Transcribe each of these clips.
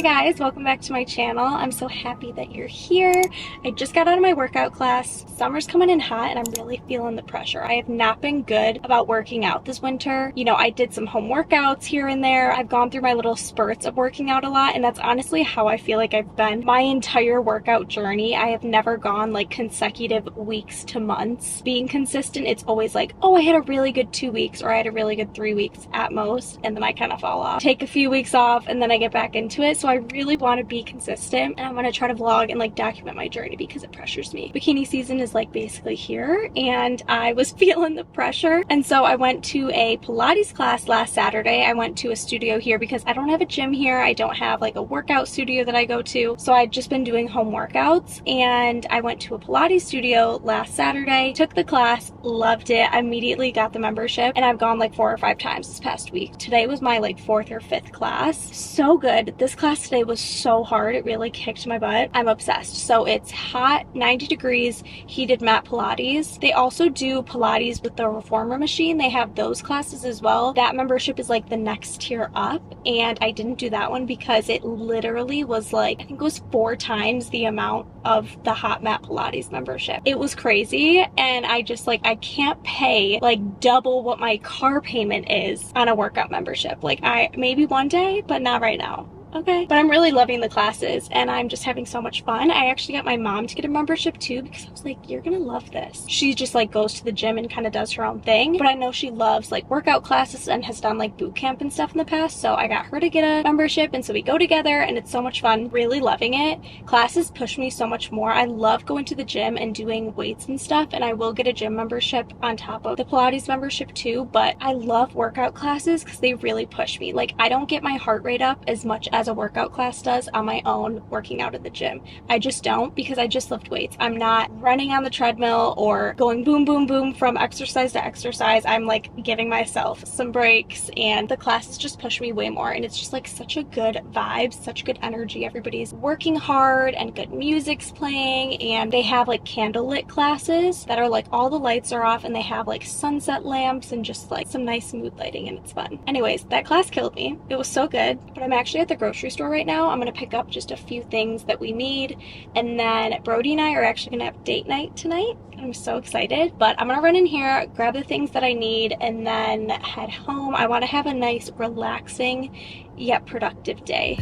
guys, welcome back to my channel. I'm so happy that you're here. I just got out of my workout class. Summer's coming in hot and I'm really feeling the pressure. I have not been good about working out this winter. You know, I did some home workouts here and there. I've gone through my little spurts of working out a lot, and that's honestly how I feel like I've been my entire workout journey. I have never gone like consecutive weeks to months being consistent. It's always like, oh, I had a really good 2 weeks or I had a really good 3 weeks at most, and then I kind of fall off. Take a few weeks off and then I get back into it. So I really want to be consistent, and I'm going to try to vlog and like document my journey because it pressures me. Bikini season is like basically here and I was feeling the pressure, and so I went to a Pilates class last Saturday. I went to a studio here because I don't have a gym here. I don't have like a workout studio that I go to, so I'd just been doing home workouts, and I went to a Pilates studio last Saturday, took the class, loved it. I immediately got the membership and I've gone like 4 or 5 times this past week. Today was my like 4th or 5th class. So good. This class today was so hard. It really kicked my butt. I'm obsessed. So it's hot, 90 degrees, heated mat Pilates. They also do Pilates with the reformer machine. They have those classes as well. That membership is like the next tier up, and I didn't do that one because it literally was like, I think it was 4 times the amount of the hot mat Pilates membership. It was crazy, and I just like, I can't pay like double what my car payment is on a workout membership. Like, I maybe one day, but not right now. Okay, but I'm really loving the classes and I'm just having so much fun. I actually got my mom to get a membership too because I was like, you're gonna love this. She just like goes to the gym and kind of does her own thing, but I know she loves like workout classes and has done like boot camp and stuff in the past, so I got her to get a membership, and so we go together and it's so much fun. Really loving it. Classes push me so much more. I love going to the gym and doing weights and stuff, and I will get a gym membership on top of the Pilates membership too, but I love workout classes because they really push me. Like, I don't get my heart rate up as much as a workout class does on my own working out at the gym. I just don't, because I just lift weights. I'm not running on the treadmill or going boom boom boom from exercise to exercise. I'm like giving myself some breaks, and the classes just push me way more, and it's just like such a good vibe, such good energy. Everybody's working hard and good music's playing, and they have like candlelit classes that are like all the lights are off and they have like sunset lamps and just like some nice mood lighting, and it's fun. Anyways, that class killed me. It was so good, but I'm actually at the grocery store right now. I'm gonna pick up just a few things that we need, and then Brody and I are actually gonna have date night tonight. I'm so excited, but I'm gonna run in here, grab the things that I need, and then head home. I want to have a nice, relaxing yet productive day.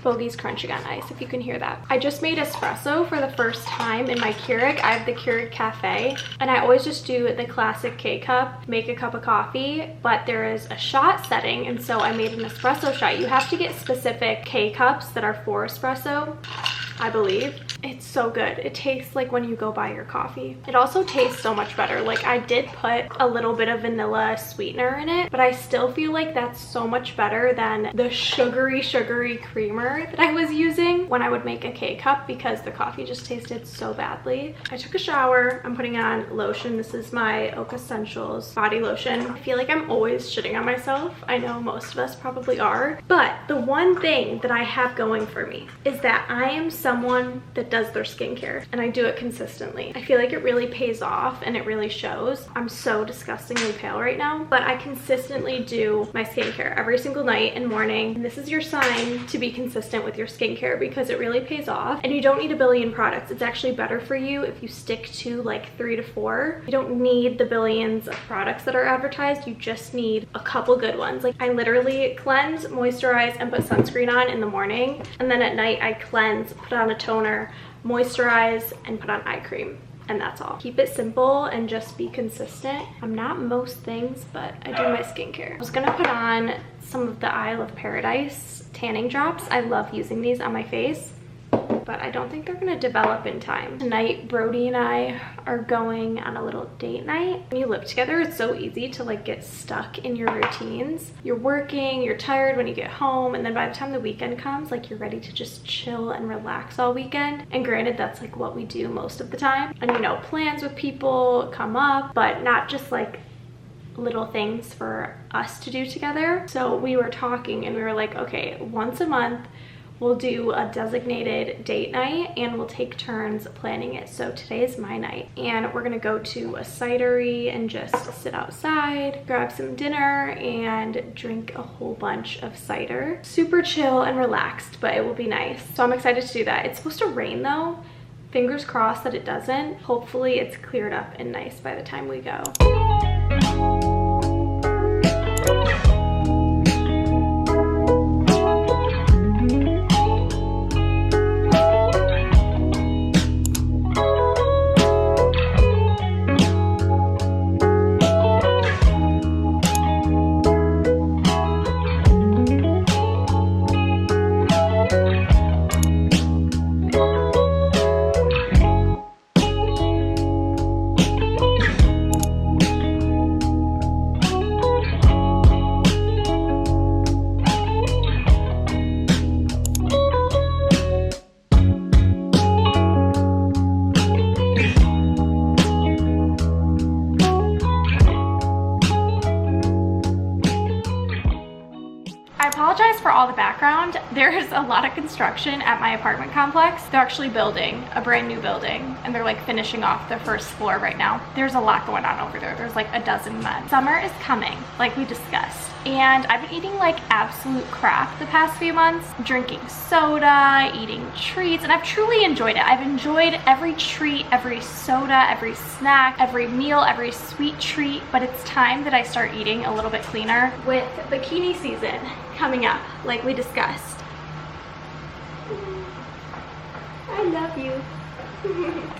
Bogey's crunching on ice, if you can hear that. I just made espresso for the first time in my Keurig. I have the Keurig Cafe, and I always just do the classic K-cup, make a cup of coffee, but there is a shot setting, and so I made an espresso shot. You have to get specific K-cups that are for espresso, I believe. It's so good. It tastes like when you go buy your coffee. It also tastes so much better. Like, I did put a little bit of vanilla sweetener in it, but I still feel like that's so much better than the sugary creamer that I was using when I would make a K-cup, because the coffee just tasted so badly. I took a shower. I'm putting on lotion. This is my Oak Essentials body lotion. I feel like I'm always shitting on myself. I know most of us probably are, but the one thing that I have going for me is that I am someone that that does their skincare, and I do it consistently. I feel like it really pays off and it really shows. I'm so disgustingly pale right now, but I consistently do my skincare every single night and morning. And this is your sign to be consistent with your skincare because it really pays off. And you don't need a billion products. It's actually better for you if you stick to like 3 to 4. You don't need the billions of products that are advertised. You just need a couple good ones. Like I literally cleanse, moisturize, and put sunscreen on in the morning. And then at night I cleanse, put on a toner, moisturize, and put on eye cream. And that's all. Keep it simple and just be consistent. I'm not most things, but I do my skincare. I was gonna put on some of the Isle of Paradise tanning drops. I love using these on my face, but I don't think they're gonna develop in time. Tonight, Brody and I are going on a little date night. When you live together, it's so easy to like get stuck in your routines. You're working, you're tired when you get home, and then by the time the weekend comes, like you're ready to just chill and relax all weekend. And granted, that's like what we do most of the time. And you know, plans with people come up, but not just like little things for us to do together. So we were talking and we were like, okay, once a month, we'll do a designated date night and we'll take turns planning it. So today is my night and we're gonna go to a cidery and just sit outside, grab some dinner, and drink a whole bunch of cider. Super chill and relaxed, but it will be nice. So I'm excited to do that. It's supposed to rain though. Fingers crossed that it doesn't. Hopefully it's cleared up and nice by the time we go. For all the background, there's a lot of construction at my apartment complex. They're actually building a brand new building and they're like finishing off the first floor right now. There's a lot going on over there. There's like a dozen men. Summer is coming, like we discussed. And I've been eating like absolute crap the past few months, drinking soda, eating treats, and I've truly enjoyed it. I've enjoyed every treat, every soda, every snack, every meal, every sweet treat, but it's time that I start eating a little bit cleaner with bikini season coming up, like we discussed. I love you.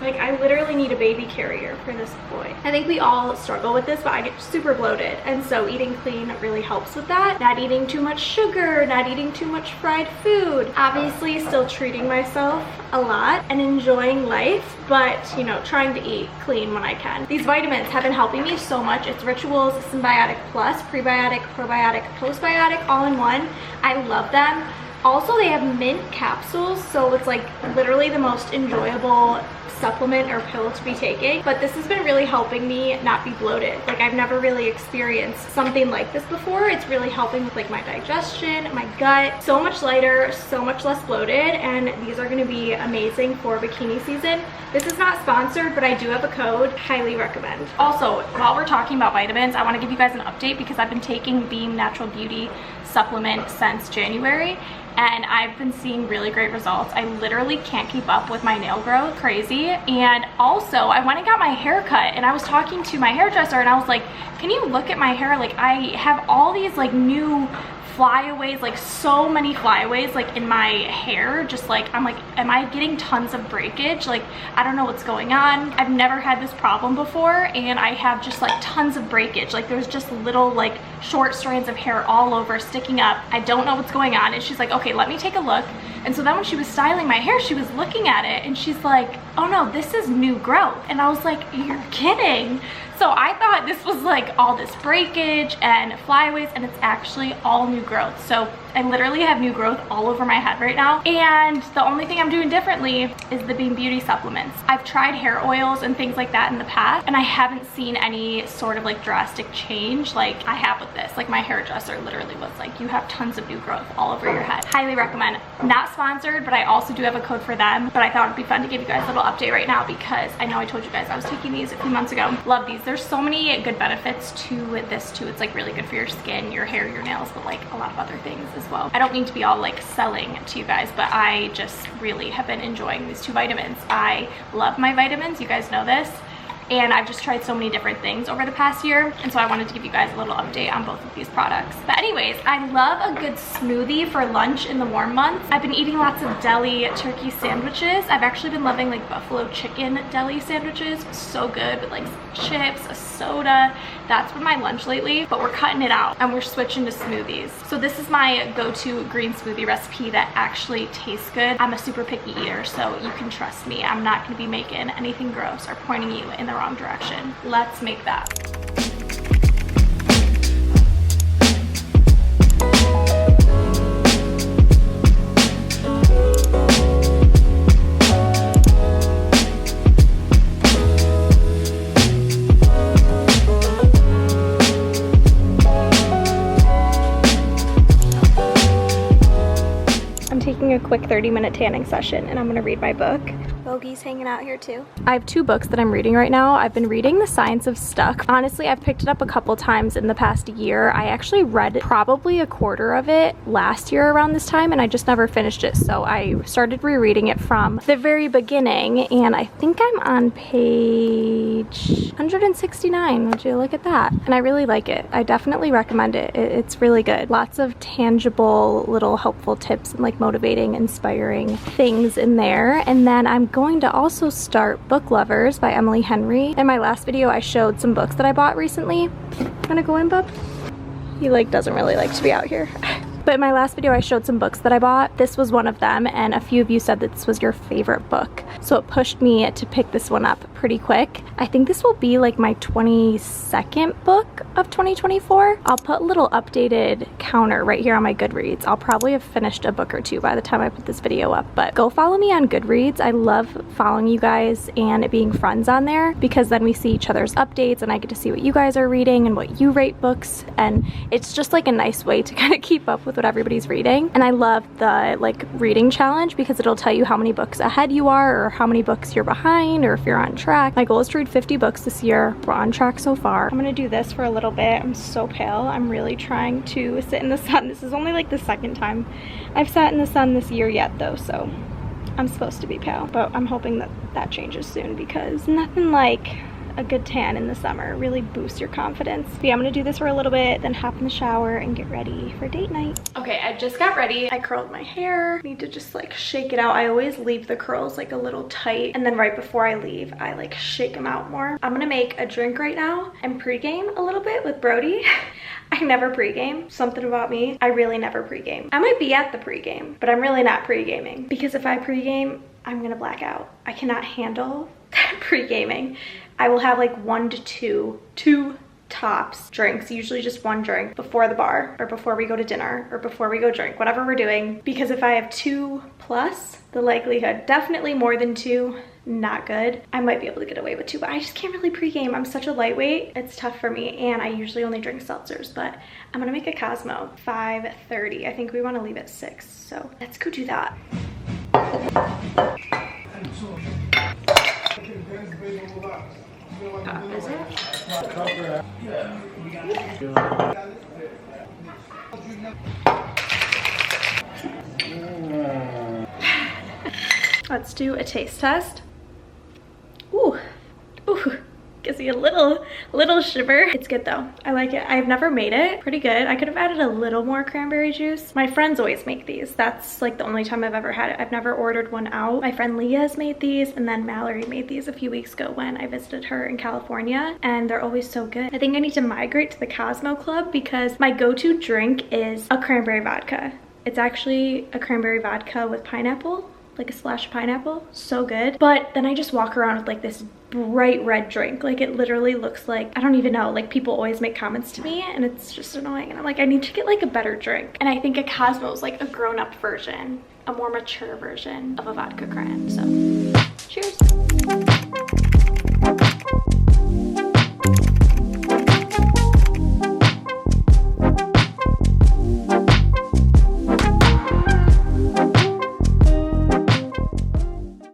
Like I literally need a baby carrier for this boy. I think we all struggle with this, but I get super bloated, and so eating clean really helps with that. Not eating too much sugar, not eating too much fried food. Obviously still treating myself a lot and enjoying life, but you know, trying to eat clean when I can. These vitamins have been helping me so much. It's Rituals Symbiotic Plus, prebiotic, probiotic, postbiotic, all in one. I love them. Also, they have mint capsules, so it's like literally the most enjoyable supplement or pill to be taking. But this has been really helping me not be bloated. Like I've never really experienced something like this before. It's really helping with like my digestion, my gut. So much lighter, so much less bloated, and these are going to be amazing for bikini season. This is not sponsored, but I do have a code. Highly recommend. Also, while we're talking about vitamins, I want to give you guys an update because I've been taking Beam Natural Beauty supplement since January, and I've been seeing really great results. I literally can't keep up with my nail growth. Crazy. And also I went and got my hair cut, and I was talking to my hairdresser and I was like, can you look at my hair? Like I have all these like new flyaways, like so many flyaways like in my hair. Just like I'm like, am I getting tons of breakage? Like I don't know what's going on. I've never had this problem before, and I have just like tons of breakage. Like there's just little like short strands of hair all over sticking up. I don't know what's going on. And she's like, okay, let me take a look. And so then when she was styling my hair, she was looking at it and she's like, oh no, this is new growth. And I was like, you're kidding. So I thought this was like all this breakage and flyaways, and it's actually all new growth. So I literally have new growth all over my head right now. And the only thing I'm doing differently is the Beam Beauty supplements. I've tried hair oils and things like that in the past, and I haven't seen any sort of like drastic change like I have with this. Like my hairdresser literally was like, you have tons of new growth all over your head. Highly recommend. Not sponsored, but I also do have a code for them. But I thought it'd be fun to give you guys a little update right now because I know I told you guys I was taking these a few months ago. Love these. There's so many good benefits to this too. It's like really good for your skin, your hair, your nails, but like a lot of other things as well. I don't mean to be all like selling to you guys, but I just really have been enjoying these two vitamins. I love my vitamins, you guys know this. And I've just tried so many different things over the past year, and so I wanted to give you guys a little update on both of these products. But anyways, I love a good smoothie for lunch in the warm months. I've been eating lots of deli turkey sandwiches. I've actually been loving like buffalo chicken deli sandwiches. So good with like some chips, a soda. That's been my lunch lately, but we're cutting it out and we're switching to smoothies. So this is my go-to green smoothie recipe that actually tastes good. I'm a super picky eater, so you can trust me. I'm not gonna be making anything gross or pointing you in the wrong direction. Let's make that. Taking a quick 30-minute tanning session, and I'm gonna read my book. Bogey's hanging out here too. I have two books that I'm reading right now. I've been reading The Science of Stuck. Honestly, I've picked it up a couple times in the past year. I actually read probably a quarter of it last year around this time, and I just never finished it. So I started rereading it from the very beginning, and I think I'm on page 169. Would you look at that? And I really like it. I definitely recommend it. It's really good. Lots of tangible little helpful tips and like motivating, inspiring things in there. And then I'm going to also start Book Lovers by Emily Henry. In my last video, I showed some books that I bought recently. Wanna go in, bub? He like doesn't really like to be out here. But in my last video, I showed some books that I bought. This was one of them, and a few of you said that this was your favorite book. So it pushed me to pick this one up pretty quick. I think this will be like my 22nd book of 2024. I'll put a little updated counter right here on my Goodreads. I'll probably have finished a book or two by the time I put this video up, but go follow me on Goodreads. I love following you guys and being friends on there because then we see each other's updates and I get to see what you guys are reading and what you rate books, and it's just like a nice way to kind of keep up with what everybody's reading. And I love the like reading challenge because it'll tell you how many books ahead you are or how many books you're behind or if you're on track. My goal is to read 50 books this year. We're on track so far. I'm gonna do this for a little bit. I'm so pale. I'm really trying to sit in the sun. This is only like the second time I've sat in the sun this year yet though, so I'm supposed to be pale, but I'm hoping that that changes soon because nothing like a good tan in the summer really boosts your confidence. But yeah, I'm gonna do this for a little bit, then hop in the shower and get ready for date night. Okay, I just got ready. I curled my hair. Need to just like shake it out. I always leave the curls like a little tight, and then right before I leave, I like shake them out more. I'm gonna make a drink right now and pregame a little bit with Brody. I never pregame. Something about me, I really never pregame. I might be at the pregame, but I'm really not pregaming because if I pregame, I'm gonna black out. I cannot handle pre-gaming. I will have like 1 to 2 tops drinks, usually just one drink before the bar or before we go to dinner or before we go drink, whatever we're doing. Because if I have 2 plus, the likelihood, definitely more than 2, not good. I might be able to get away with 2, but I just can't really pregame. I'm such a lightweight. It's tough for me, and I usually only drink seltzers, but I'm gonna make a Cosmo. 5:30. I think we want to leave at 6, so let's go do that. Is it? Let's do a taste test. Ooh, ooh, gives me a little shiver. It's good though. I like it. I've never made it. Pretty good. I could have added a little more cranberry juice. My friends always make these. That's like the only time I've ever had it. I've never ordered one out. My friend Leah has made these, and then Mallory made these a few weeks ago when I visited her in California, and they're always so good. I think I need to migrate to the Cosmo Club because my go-to drink is a cranberry vodka. It's actually a cranberry vodka with pineapple like a splash of pineapple, so good. But then I just walk around with like this bright red drink. Like it literally looks like, I don't even know, like people always make comments to me and it's just annoying. And I'm like, I need to get like a better drink. And I think a Cosmo is like a grown-up version, a more mature version of a vodka Cran. So cheers.